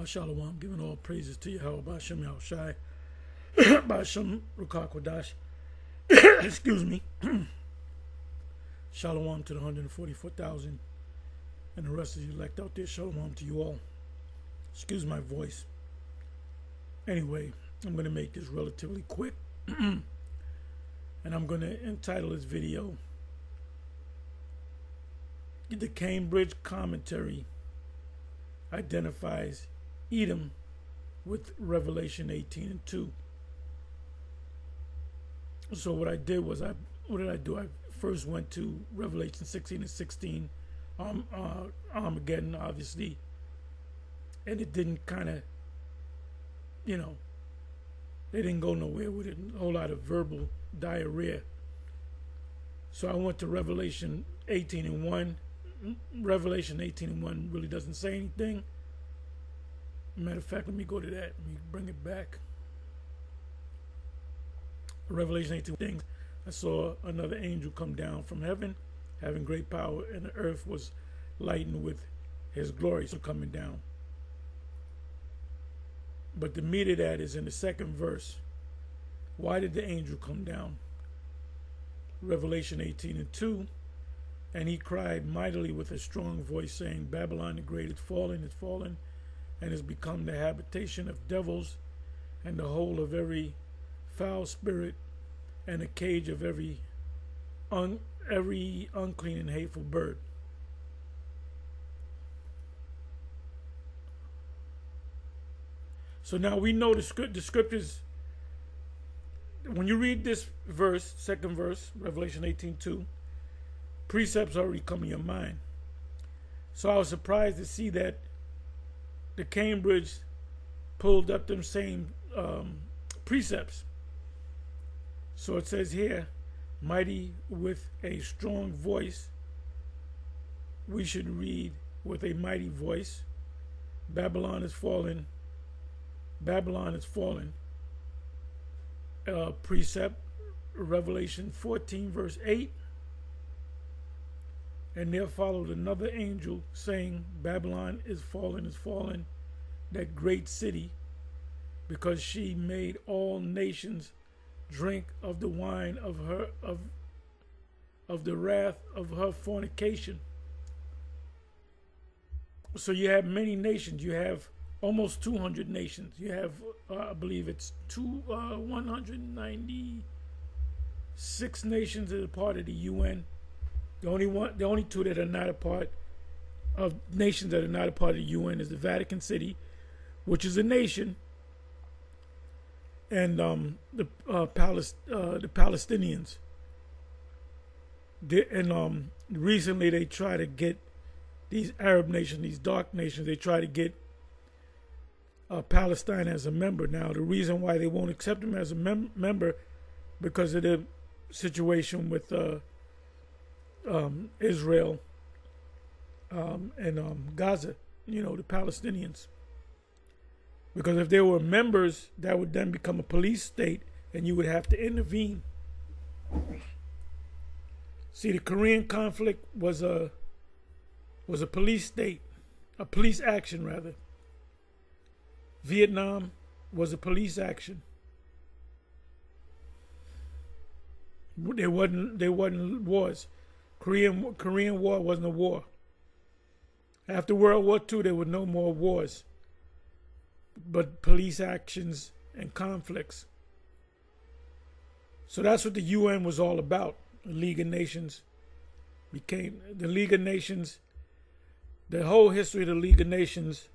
Shalom, giving all praises to Yahweh Ba'Shem Yahushai, Ba'Shem Rukah Kodash. Excuse me. Shalom to the 144,000 and the rest of the elect out there. Shalom to you all. Excuse my voice. Anyway, I'm going to make this relatively quick. And I'm going to entitle this video, The Cambridge Commentary Identifies Edom with Revelation 18 and 2. So what I did was, what did I do? I first went to Revelation 16 and 16, Armageddon, obviously, and it didn't kind of, they didn't go nowhere with it. A whole lot of verbal diarrhea. So I went to Revelation 18 and 1. Revelation 18 and 1 really doesn't say anything. Matter of fact, let me go to that. Let me bring it back. Revelation 18 things. I saw another angel come down from heaven, having great power, and the earth was lightened with his glory. So coming down. But the meat of that is in the second verse. Why did the angel come down? Revelation 18 and 2. And he cried mightily with a strong voice, saying, Babylon the great is fallen, and has become the habitation of devils, and the hole of every foul spirit, and a cage of every unclean and hateful bird. So now we know the scriptures. When you read this verse, second verse, Revelation 18:2, precepts already come in your mind. So I was surprised to see that the Cambridge pulled up them same precepts. So it says here, mighty with a strong voice. We should read with a mighty voice. Babylon is fallen. Babylon is fallen. Precept, Revelation 14 verse 8. And there followed another angel saying, Babylon is fallen, that great city, because she made all nations drink of the wine of the wrath of her fornication. So you have many nations. You have almost 200 nations. You have, I believe it's 196 nations that are part of the UN. The only two that are not a part of nations that are not a part of the UN is the Vatican City, which is a nation, and the Palestinians. Recently they try to get these Arab nations, these dark nations, they try to get Palestine as a member. Now the reason why they won't accept them as a member because of the situation with Israel and Gaza, the Palestinians. Because if they were members, that would then become a police state and you would have to intervene. See, the Korean conflict was a police state, a police action rather. Vietnam was a police action. There wasn't wars. Korean War wasn't a war. After World War II, there were no more wars, but police actions and conflicts. So that's what the UN was all about. The League of Nations became the League of Nations. The whole history of the League of Nations.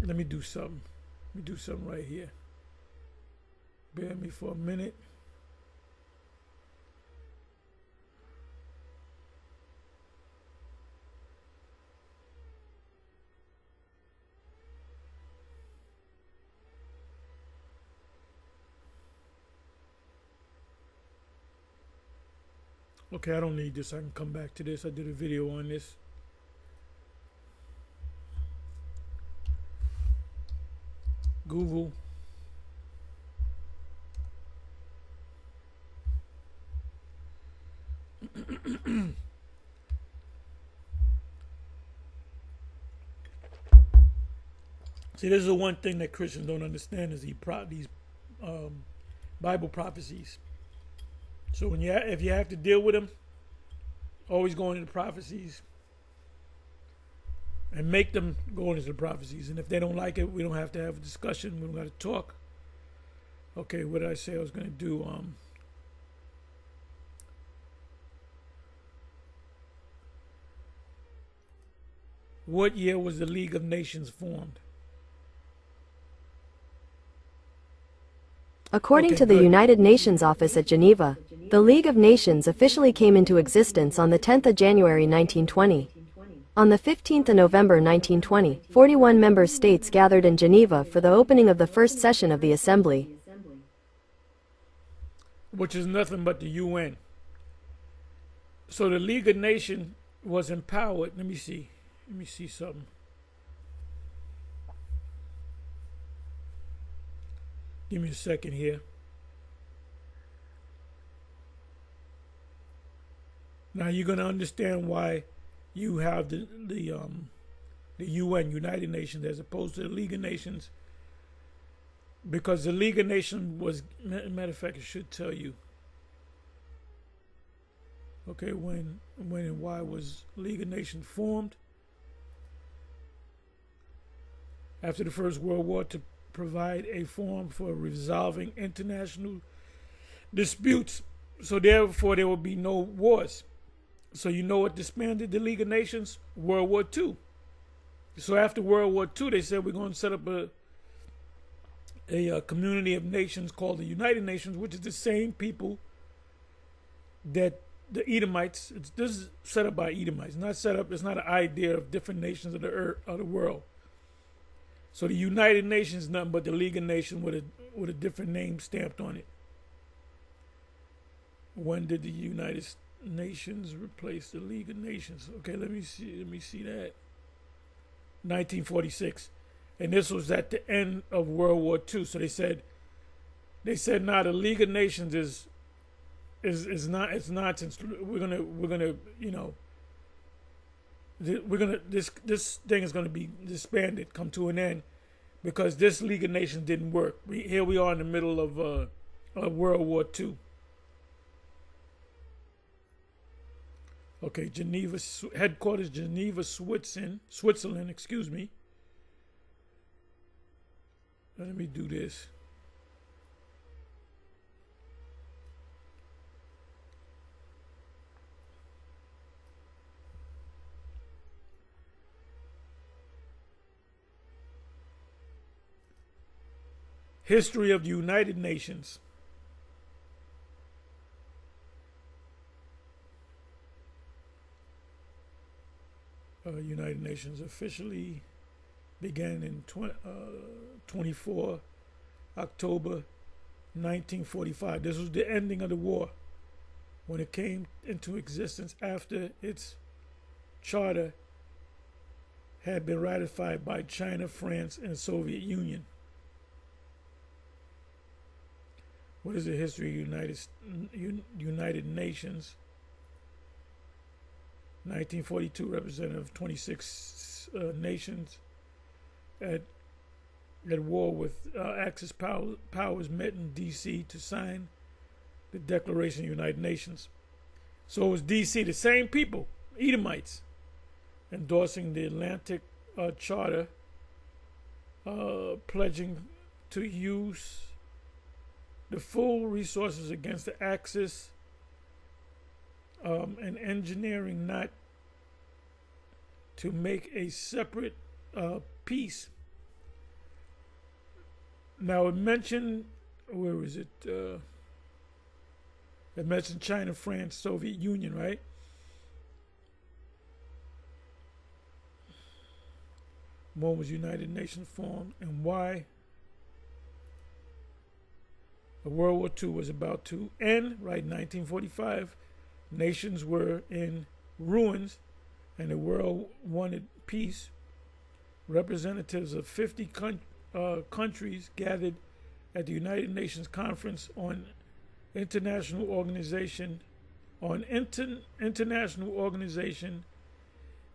Let me do something. Let me do something right here. Bear with me for a minute. Okay, I don't need this. I can come back to this. I did a video on this. Google. See, this is the one thing that Christians don't understand is these Bible prophecies. So when if you have to deal with them, always go into the prophecies and make them go into the prophecies. And if they don't like it, we don't have to have a discussion. We don't got to talk. Okay, what did I say I was going to do? What year was the League of Nations formed? According to the United Nations office at Geneva, the League of Nations officially came into existence on the 10th of January 1920. On the 15th of November 1920, 41 member states gathered in Geneva for the opening of the first session of the Assembly, which is nothing but the UN. So the League of Nations was empowered. Let me see something. Give me a second here. Now you're going to understand why you have the UN, United Nations, as opposed to the League of Nations. Because the League of Nations was, matter of fact, I should tell you. Okay, when and why was League of Nations formed? After the First World War, to provide a forum for resolving international disputes. So therefore there will be no wars. So you know what disbanded the League of Nations? World War II. So after World War II, they said we're going to set up a community of nations called the United Nations, which is the same people that the Edomites, this is set up by Edomites, it's not an idea of different nations of the earth, of the world. So the United Nations is nothing but the League of Nations with a different name stamped on it. When did the United Nations replace the League of Nations? Okay, let me see that. 1946. And this was at the end of World War II. So they said now the League of Nations is nonsense. We're gonna this thing is gonna be disbanded, come to an end, because this League of Nations didn't work. Here we are in the middle of World War II. Okay, Geneva headquarters, Geneva, Switzerland. Excuse me. Let me do this. History of the United Nations. United Nations officially began in 24 October 1945. This was the ending of the war when it came into existence after its charter had been ratified by China, France, and Soviet Union. What is the history of United Nations? 1942, representative of 26 nations at war with Axis powers met in D.C. to sign the Declaration of the United Nations. So it was D.C., the same people, Edomites, endorsing the Atlantic Charter, pledging to use the full resources against the Axis, and engineering not to make a separate peace. Now it mentioned, where is it? It mentioned China, France, Soviet Union, right? When was United Nations formed and why? The World War II was about to end, right? 1945. Nations were in ruins and the world wanted peace. Representatives of 50 countries gathered at the United Nations Conference on International Organization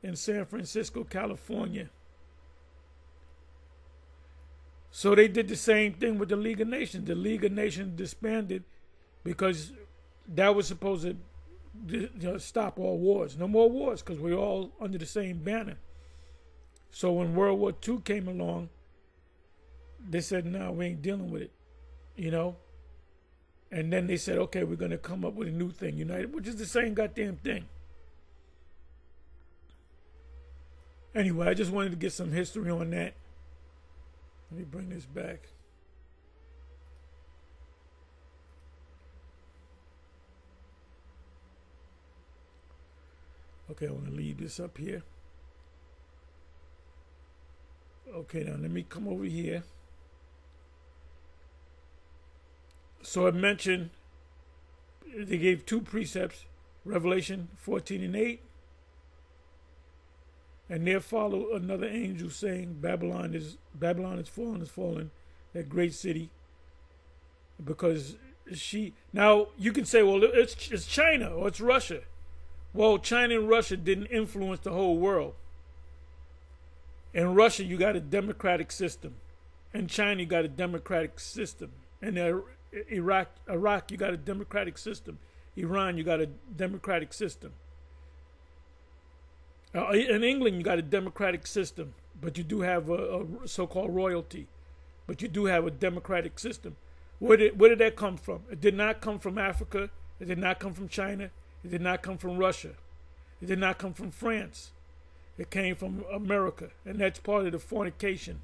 in San Francisco, California. So they did the same thing with the League of Nations. The League of Nations disbanded because that was supposed to stop all wars. No more wars because we're all under the same banner. So when World War II came along, they said, no, we ain't dealing with it, you know? And then they said, okay, we're going to come up with a new thing, United, which is the same goddamn thing. Anyway, I just wanted to get some history on that. Let me bring this back. Okay, I want to leave this up here. Okay, now let me come over here. So I mentioned they gave two precepts, Revelation 14 and 8. And there followed another angel saying, Babylon is fallen, that great city, because she. Now you can say, well, it's China or it's Russia. Well, China and Russia didn't influence the whole world. In Russia, you got a democratic system. In China, you got a democratic system. In Iraq, you got a democratic system. Iran, you got a democratic system. In England, you got a democratic system, but you do have a so-called royalty, but you do have a democratic system. Where did that come from? It did not come from Africa. It did not come from China. It did not come from Russia. It did not come from France. It came from America, and that's part of the fornication.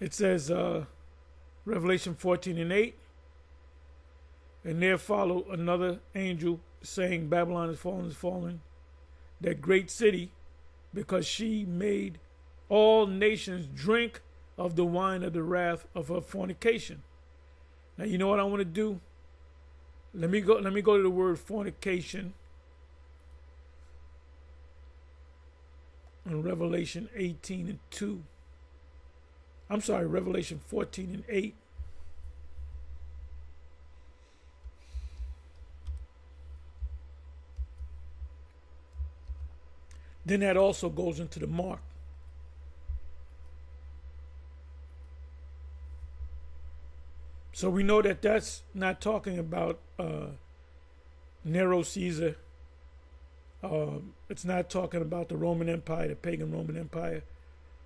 It says, Revelation 14 and 8, and there followed another angel saying, Babylon is fallen, that great city, because she made all nations drink of the wine of the wrath of her fornication. Now you know what I want to do? Let me go to the word fornication in Revelation 18 and 2. I'm sorry, Revelation 14 and 8. Then that also goes into the mark. So we know that that's not talking about Nero Caesar. It's not talking about the Roman Empire, the pagan Roman Empire.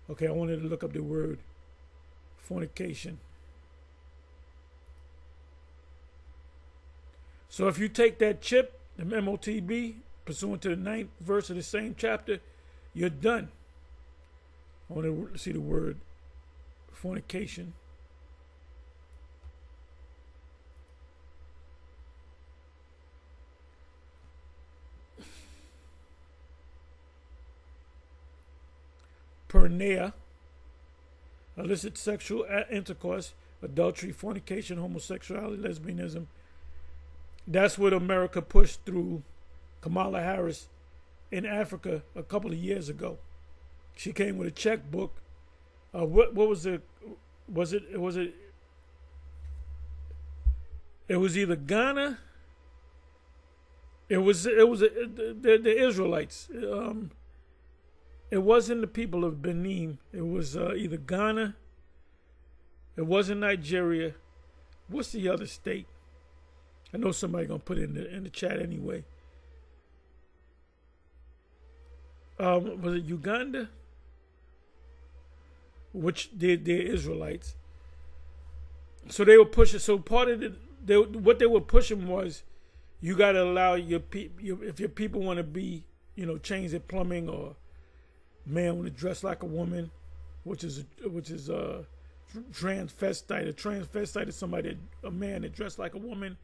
Okay, I wanted to look up the word fornication. So if you take that chip, the MOTB, pursuant to the 9th verse of the same chapter, you're done. I want to see the word fornication. Porneia, illicit sexual intercourse, adultery, fornication, homosexuality, lesbianism. That's what America pushed through Kamala Harris in Africa a couple of years ago. She came with a checkbook. What was it? It was either Ghana. It was the Israelites. It wasn't the people of Benin. It was either Ghana. It wasn't Nigeria. What's the other state? I know somebody gonna put it in the chat anyway. Was it Uganda? Which they're Israelites. So they were pushing. So part of what they were pushing was, you got to allow your if your people want to be, change their plumbing, or man want to dress like a woman, which is transvestite. A transvestite is a man that dressed like a woman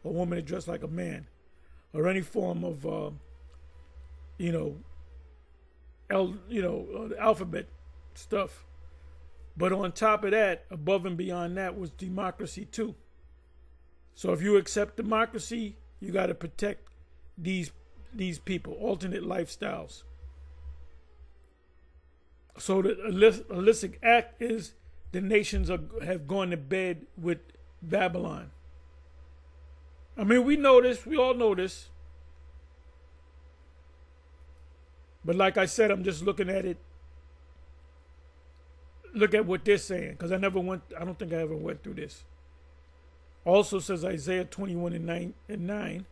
that dressed like a man, or any form of alphabet stuff. But on top of that, above and beyond that, was democracy too. So if you accept democracy, you got to protect these people, alternate lifestyles. So the illicit act is the nations have gone to bed with Babylon. I mean, we know this. We all know this. But like I said, I'm just looking at it look at what they're saying, because I don't think I ever went through this. Also says Isaiah 21 and 9,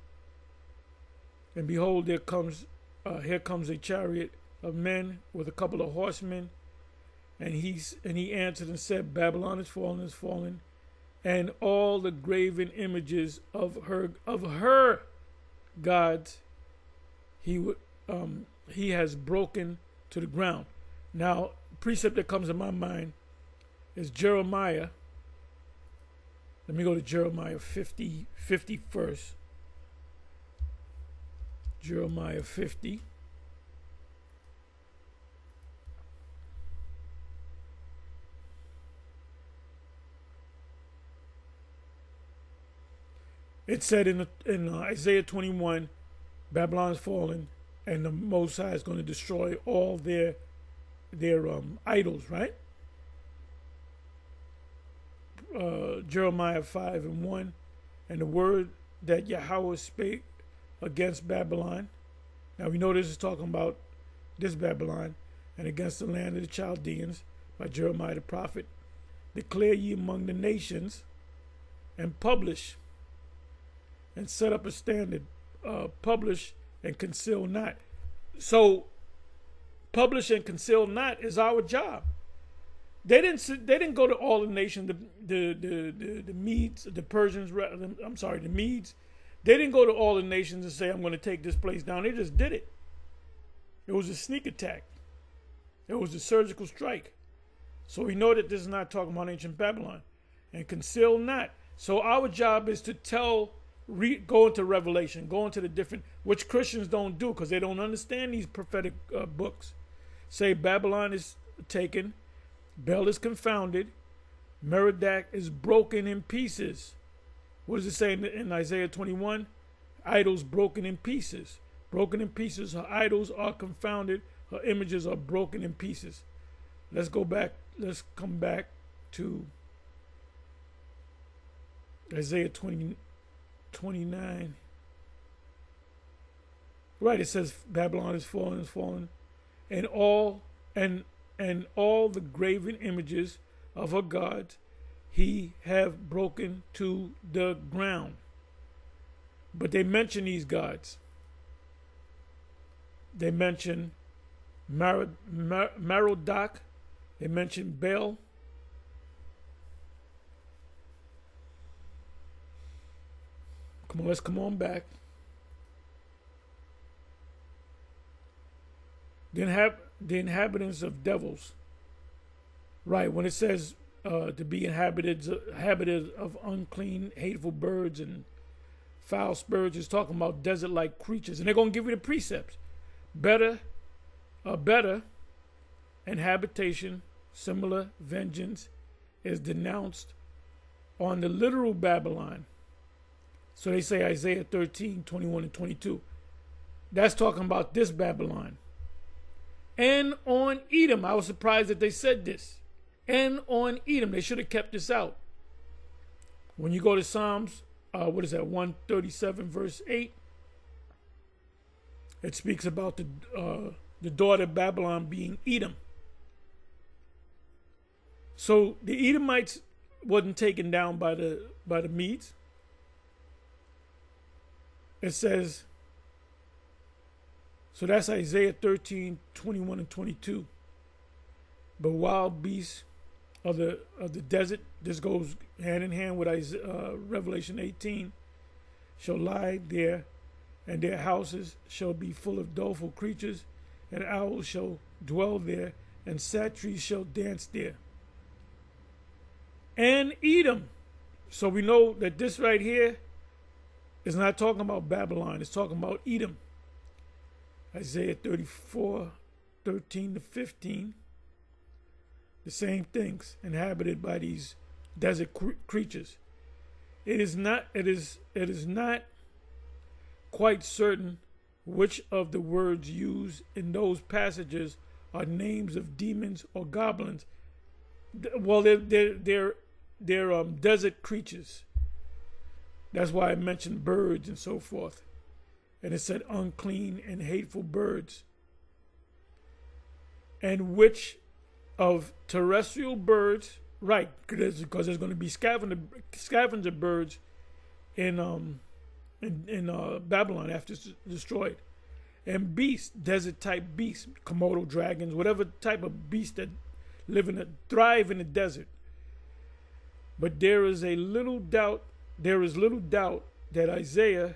and behold, here comes a chariot of men with a couple of horsemen, and he answered and said, Babylon is fallen, and all the graven images of her gods he has broken to the ground. Now, precept that comes in my mind is Jeremiah. Let me go to Jeremiah 50 first. Jeremiah 50. It said in Isaiah 21, Babylon is fallen, and the Most High is going to destroy all their idols, right? Jeremiah 5 and 1, and the word that Yahweh spake against Babylon. Now we know this is talking about this Babylon, and against the land of the Chaldeans by Jeremiah the prophet. Declare ye among the nations, and publish, and set up a standard. Publish and conceal not. So, publish and conceal not is our job. They didn't go to all the nations. The Medes, the Persians. The Medes. They didn't go to all the nations and say, "I'm going to take this place down." They just did it. It was a sneak attack. It was a surgical strike. So we know that this is not talking about ancient Babylon. And conceal not. So our job is to go into Revelation, go into the different, which Christians don't do because they don't understand these prophetic books. Say Babylon is taken, Bel is confounded, Merodach is broken in pieces. What does it say in Isaiah 21? Idols broken in pieces. Broken in pieces, her idols are confounded, her images are broken in pieces. Let's come back to Isaiah 29. Right, it says Babylon is fallen, and all the graven images of her gods he have broken to the ground. But they mention these gods. They mention Merodach. They mention Bel. Let's come on back. The inhabitants of devils. Right, when it says to be inhabited of unclean, hateful birds and foul spirits, it's talking about desert-like creatures. And they're going to give you the precepts. Better, and habitation, similar vengeance is denounced on the literal Babylon. So they say Isaiah 13, 21 and 22. That's talking about this Babylon. And on Edom. I was surprised that they said this. And on Edom. They should have kept this out. When you go to Psalms, 137 verse 8, it speaks about the daughter of Babylon being Edom. So the Edomites wasn't taken down by the Medes. It says, so that's Isaiah 13, 21 and 22. But wild beasts of the desert, this goes hand in hand with Revelation 18, shall lie there, and their houses shall be full of doleful creatures, and owls shall dwell there, and satyrs shall dance there. And Edom. So we know that this right here is not talking about Babylon. It's talking about Edom. Isaiah 34, 13 to 15. The same things, inhabited by these desert creatures. It is not quite certain which of the words used in those passages are names of demons or goblins. Well, they're desert creatures. That's why I mentioned birds and so forth. And it said unclean and hateful birds. And which of terrestrial birds, right? Because there's going to be scavenger birds in Babylon after it's destroyed, and beasts, desert type beasts, Komodo dragons, whatever type of beasts that thrive in the desert. But there is little doubt that Isaiah,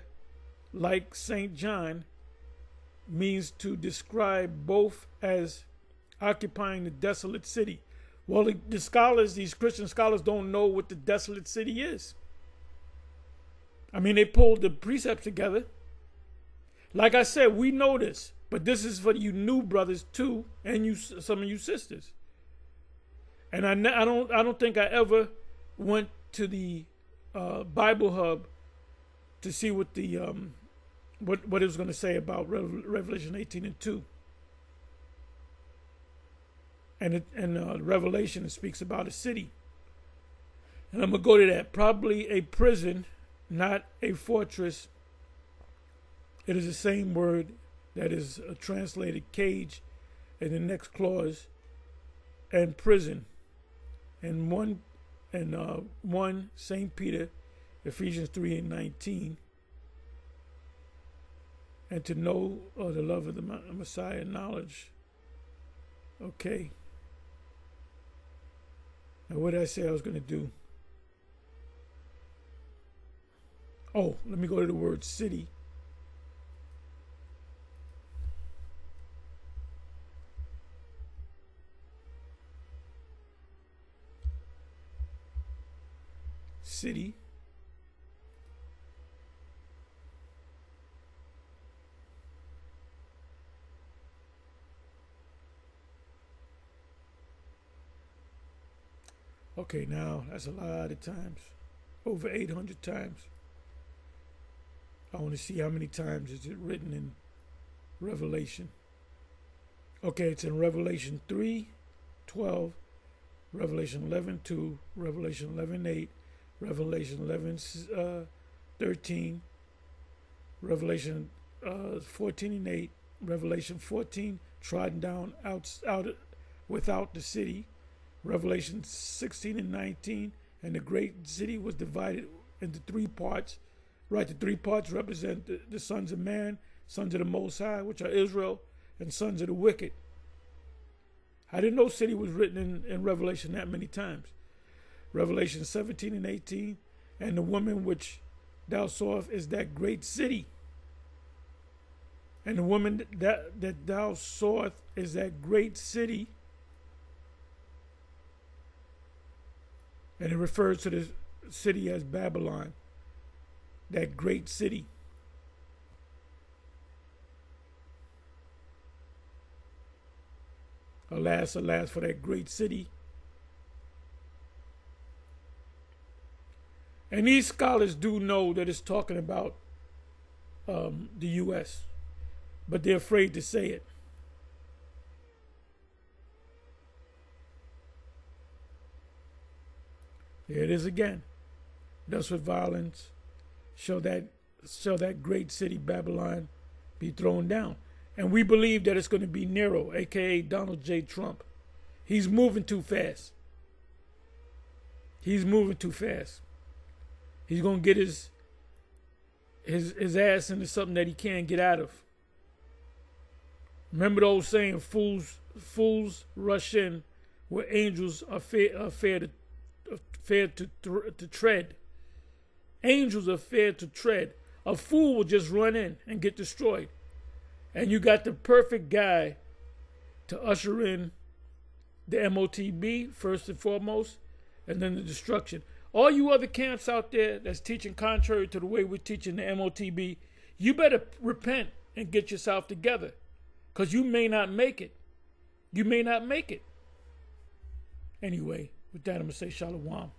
like St. John, means to describe both as occupying the desolate city. Well, these Christian scholars don't know what the desolate city is. I mean, they pulled the precepts together. Like I said, we know this, but this is for you new brothers too, and some of you sisters. And I don't think I ever went to the Bible Hub to see what the what it was going to say about Revelation 18:2. And Revelation, it speaks about a city. And I'm going to go to that. Probably a prison, not a fortress. It is the same word that is translated cage in the next clause, and prison. And one St. Peter, Ephesians 3:19. And to know the love of the Messiah, knowledge. Okay. Now, what did I say I was going to do? Oh, let me go to the word city. City. Okay, now that's a lot of times. Over 800 times. I want to see how many times is it written in Revelation. Okay, it's in Revelation 3:12, Revelation 11:2, Revelation 11:8, Revelation 11:13, Revelation 14:8, Revelation 14, trodden down out without the city, Revelation 16:19, and the great city was divided into 3 parts. Right, the 3 parts represent the sons of man, sons of the Most High, which are Israel, and sons of the wicked. I didn't know city was written in Revelation that many times. Revelation 17:18, and the woman which thou sawest is that great city. And the woman that thou sawest is that great city. And it refers to the city as Babylon, that great city. Alas, alas for that great city. And these scholars do know that it's talking about the U.S., but they're afraid to say it. Here it is again. Thus with violence shall that great city Babylon be thrown down. And we believe that it's going to be Nero, a.k.a. Donald J. Trump. He's moving too fast. He's moving too fast. He's going to get his ass into something that he can't get out of. Remember the old saying, fools rush in where angels are fair to tread. Angels are fair to tread. A fool will just run in and get destroyed. And you got the perfect guy to usher in the MOTB first and foremost, and then the destruction. All you other camps out there that's teaching contrary to the way we're teaching the MOTB, you better repent and get yourself together, because you may not make it. You may not make it. Anyway, with that, I'm going to say shalom.